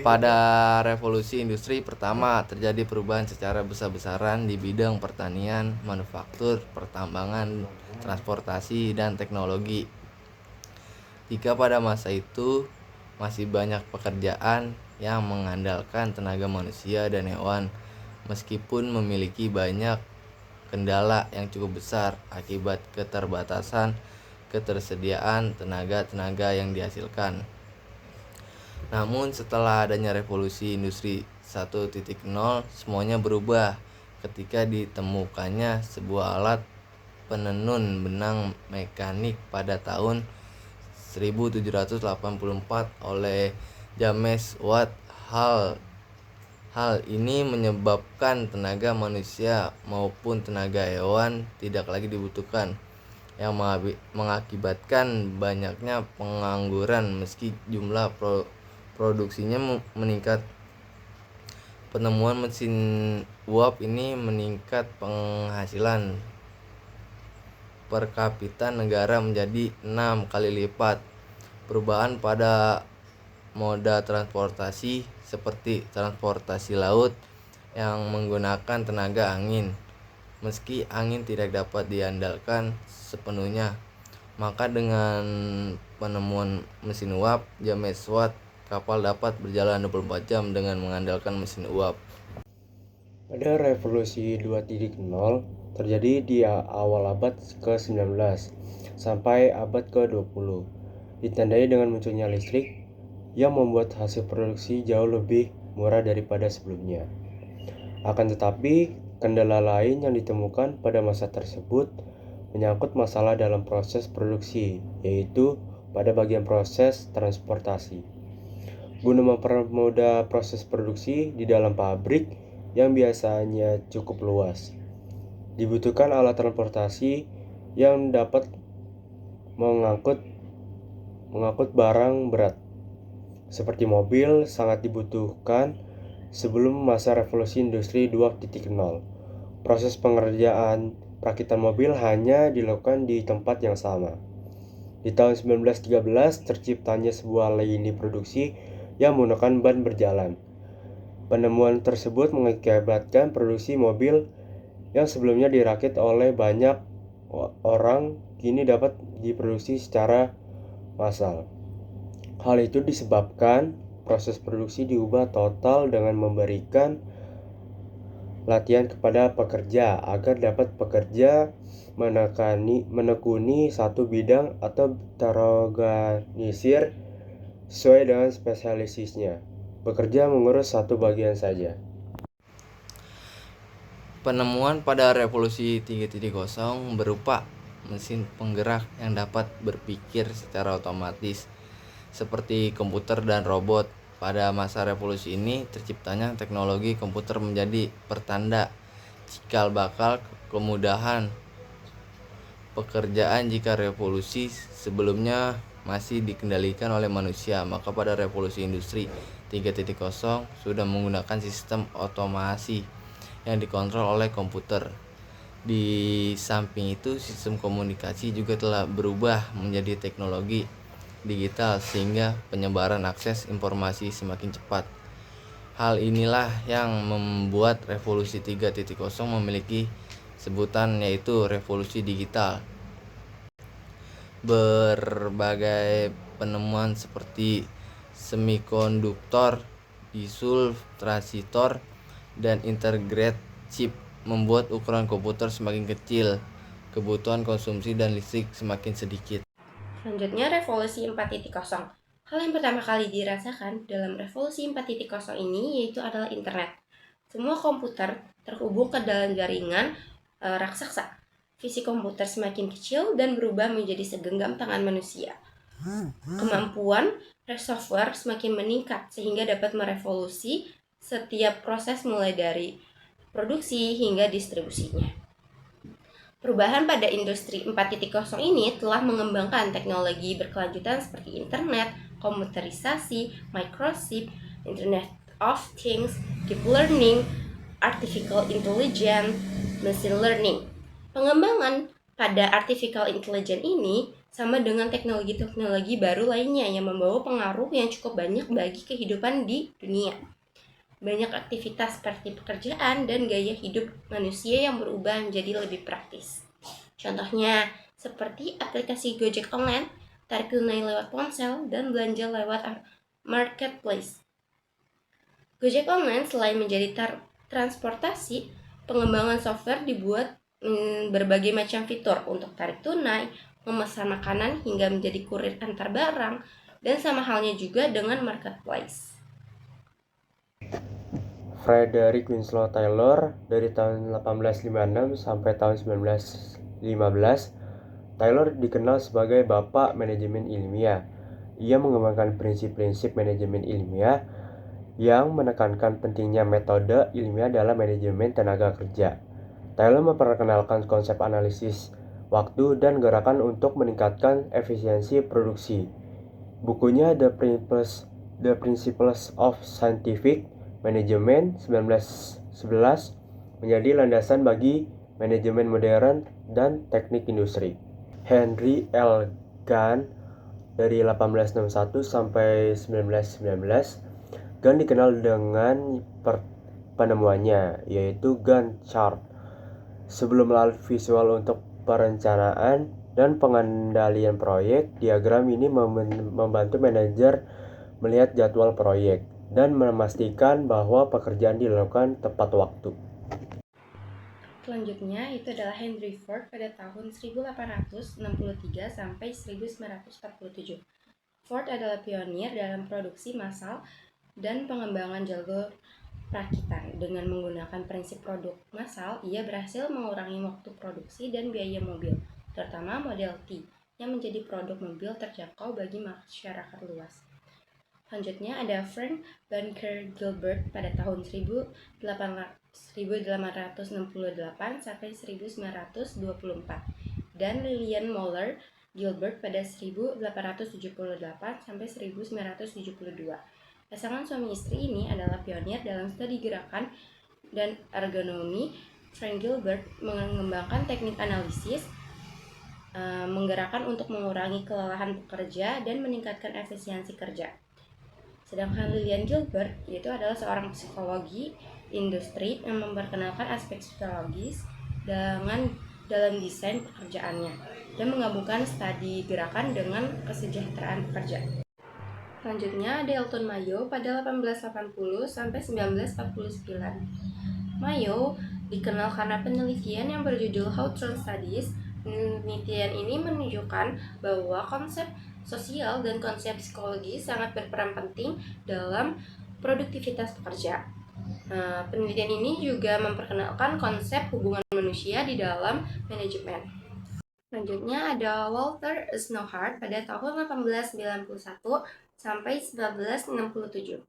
Pada revolusi industri pertama, terjadi perubahan secara besar-besaran di bidang pertanian, manufaktur, pertambangan, transportasi, dan teknologi. Jika pada masa itu masih banyak pekerjaan yang mengandalkan tenaga manusia dan hewan, meskipun memiliki banyak kendala yang cukup besar akibat keterbatasan ketersediaan tenaga yang dihasilkan. Namun setelah adanya revolusi industri 1.0, semuanya berubah ketika ditemukannya sebuah alat penenun benang mekanik pada tahun 1784 oleh James Watt. Hal ini menyebabkan tenaga manusia maupun tenaga hewan tidak lagi dibutuhkan, yang mengakibatkan banyaknya pengangguran meski jumlah produksinya meningkat. Penemuan mesin uap ini meningkat penghasilan per kapita negara menjadi 6 kali lipat. Perubahan pada moda transportasi seperti transportasi laut yang menggunakan tenaga angin. Meski angin tidak dapat diandalkan sepenuhnya, maka dengan penemuan mesin uap James Watt, kapal dapat berjalan 24 jam dengan mengandalkan mesin uap. Pada revolusi 2.0 terjadi di awal abad ke-19 sampai abad ke-20, ditandai dengan munculnya listrik yang membuat hasil produksi jauh lebih murah daripada sebelumnya. Akan tetapi, kendala lain yang ditemukan pada masa tersebut menyangkut masalah dalam proses produksi, yaitu pada bagian proses transportasi. Guna mempermudah proses produksi di dalam pabrik yang biasanya cukup luas, dibutuhkan alat transportasi yang dapat mengangkut barang berat. Seperti mobil sangat dibutuhkan sebelum masa revolusi industri 2.0. Proses pengerjaan perakitan mobil hanya dilakukan di tempat yang sama. Di tahun 1913 terciptanya sebuah lini produksi yang menggunakan ban berjalan. Penemuan tersebut mengakibatkan produksi mobil yang sebelumnya dirakit oleh banyak orang kini dapat diproduksi secara massal. Hal itu disebabkan proses produksi diubah total dengan memberikan latihan kepada pekerja agar dapat bekerja menekuni satu bidang atau terorganisir sesuai dengan spesialisasinya, bekerja mengurus satu bagian saja. Penemuan pada revolusi 3.0 berupa mesin penggerak yang dapat berpikir secara otomatis seperti komputer dan robot. Pada masa revolusi ini terciptanya teknologi komputer menjadi pertanda cikal bakal kemudahan pekerjaan. Jika revolusi sebelumnya masih dikendalikan oleh manusia, maka pada revolusi industri 3.0 sudah menggunakan sistem otomasi yang dikontrol oleh komputer. Di samping itu, sistem komunikasi juga telah berubah menjadi teknologi digital sehingga penyebaran akses informasi semakin cepat. Hal inilah yang membuat revolusi 3.0 memiliki sebutan, yaitu revolusi digital. Berbagai penemuan seperti semikonduktor, bisul, transistor, dan integrated chip membuat ukuran komputer semakin kecil, kebutuhan konsumsi dan listrik semakin sedikit. Selanjutnya, revolusi 4.0. Hal yang pertama kali dirasakan dalam revolusi 4.0 ini yaitu adalah internet. Semua komputer terhubung ke dalam jaringan raksasa. Visi komputer semakin kecil dan berubah menjadi segenggam tangan manusia. Kemampuan software semakin meningkat sehingga dapat merevolusi setiap proses mulai dari produksi hingga distribusinya. Perubahan pada industri 4.0 ini telah mengembangkan teknologi berkelanjutan seperti internet, komputerisasi, microchip, Internet of Things, deep learning, artificial intelligence, machine learning. Pengembangan pada artificial intelligence ini sama dengan teknologi-teknologi baru lainnya yang membawa pengaruh yang cukup banyak bagi kehidupan di dunia. Banyak aktivitas seperti pekerjaan dan gaya hidup manusia yang berubah menjadi lebih praktis. Contohnya, seperti aplikasi Gojek Online, tarik tunai lewat ponsel, dan belanja lewat marketplace. Gojek Online selain menjadi transportasi, pengembangan software dibuat berbagai macam fitur untuk tarik tunai, memesan makanan hingga menjadi kurir antar barang, dan sama halnya juga dengan marketplace. Frederick Winslow Taylor dari tahun 1856 sampai tahun 1915, Taylor dikenal sebagai bapak manajemen ilmiah. Ia mengembangkan prinsip-prinsip manajemen ilmiah yang menekankan pentingnya metode ilmiah dalam manajemen tenaga kerja. Taylor memperkenalkan konsep analisis waktu dan gerakan untuk meningkatkan efisiensi produksi. Bukunya The Principles of Scientific Management 1911 menjadi landasan bagi manajemen modern dan teknik industri. Henry L. Gann dari 1861 sampai 1919, Gann dikenal dengan penemuannya yaitu Gantt chart. Sebelum alat visual untuk perencanaan dan pengendalian proyek, diagram ini membantu manajer melihat jadwal proyek dan memastikan bahwa pekerjaan dilakukan tepat waktu. Selanjutnya itu adalah Henry Ford pada tahun 1863 sampai 1947. Ford adalah pionir dalam produksi massal dan pengembangan jalur perakitan. Dengan menggunakan prinsip produk massal, ia berhasil mengurangi waktu produksi dan biaya mobil, terutama Model T, yang menjadi produk mobil terjangkau bagi masyarakat luas. Selanjutnya ada Frank Banker Gilbert pada tahun 1868 sampai 1924 dan Lillian Moller Gilbert pada 1878 sampai 1972. Pasangan suami istri ini adalah pionir dalam studi gerakan dan ergonomi. Frank Gilbert mengembangkan teknik analisis menggerakkan untuk mengurangi kelelahan pekerja dan meningkatkan efisiensi kerja. Sedangkan Lillian Gilbert yaitu adalah seorang psikologi industri yang memperkenalkan aspek psikologis dalam desain pekerjaannya dan menggabungkan studi gerakan dengan kesejahteraan pekerja. Selanjutnya ada Elton Mayo pada 1880 sampai 1949. Mayo dikenal karena penelitian yang berjudul Hawthorne Studies. Penelitian ini menunjukkan bahwa konsep sosial dan konsep psikologi sangat berperan penting dalam produktivitas pekerja. Penelitian ini juga memperkenalkan konsep hubungan manusia di dalam manajemen. Selanjutnya ada Walter Snowhart pada tahun 1891 sampai 1967.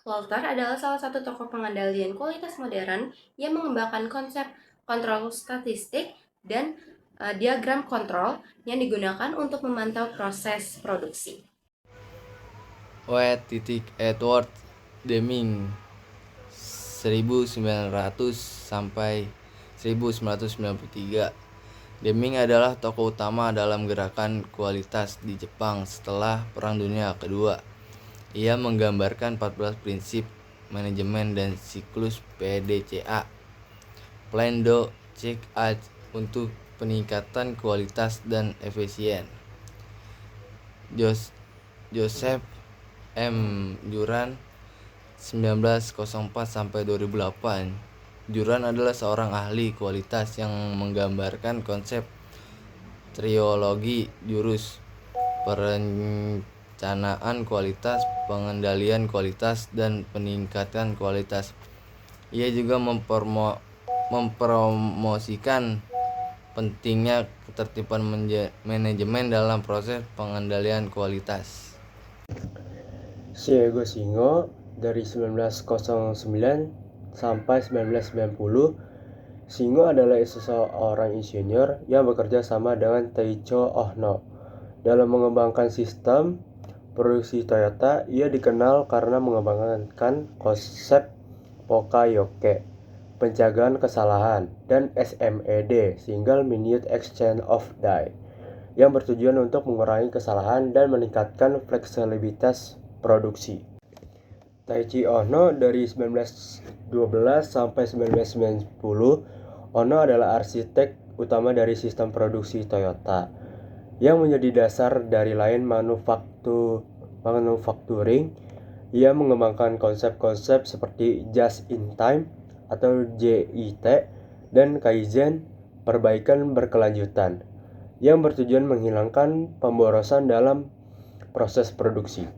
Walter adalah salah satu tokoh pengendalian kualitas modern yang mengembangkan konsep kontrol statistik dan diagram kontrol yang digunakan untuk memantau proses produksi. Edward Deming 1900 sampai 1993. Deming adalah tokoh utama dalam gerakan kualitas di Jepang setelah Perang Dunia Kedua. Ia menggambarkan 14 prinsip manajemen dan siklus PDCA, Plan Do Check Out, untuk peningkatan kualitas dan efisien. Joseph M. Juran 1904 sampai 2008. Juran adalah seorang ahli kualitas yang menggambarkan konsep triologi jurus, perencanaan kualitas, pengendalian kualitas, dan peningkatan kualitas. Ia juga mempromosikan pentingnya ketertiban manajemen dalam proses pengendalian kualitas. Shigeru Shingo dari 1909 sampai 1990. Shingo adalah seorang insinyur yang bekerja sama dengan Taicho Ohno dalam mengembangkan sistem produksi Toyota. Ia dikenal karena mengembangkan konsep Poka-yoke, pencegahan kesalahan, dan SMED, Single Minute Exchange of Die, yang bertujuan untuk mengurangi kesalahan dan meningkatkan fleksibilitas produksi. Taiichi Ohno dari 1912 sampai 1990, Ohno adalah arsitek utama dari sistem produksi Toyota yang menjadi dasar dari line manufacturing. Ia mengembangkan konsep-konsep seperti just in time atau JIT dan Kaizen, perbaikan berkelanjutan, yang bertujuan menghilangkan pemborosan dalam proses produksi.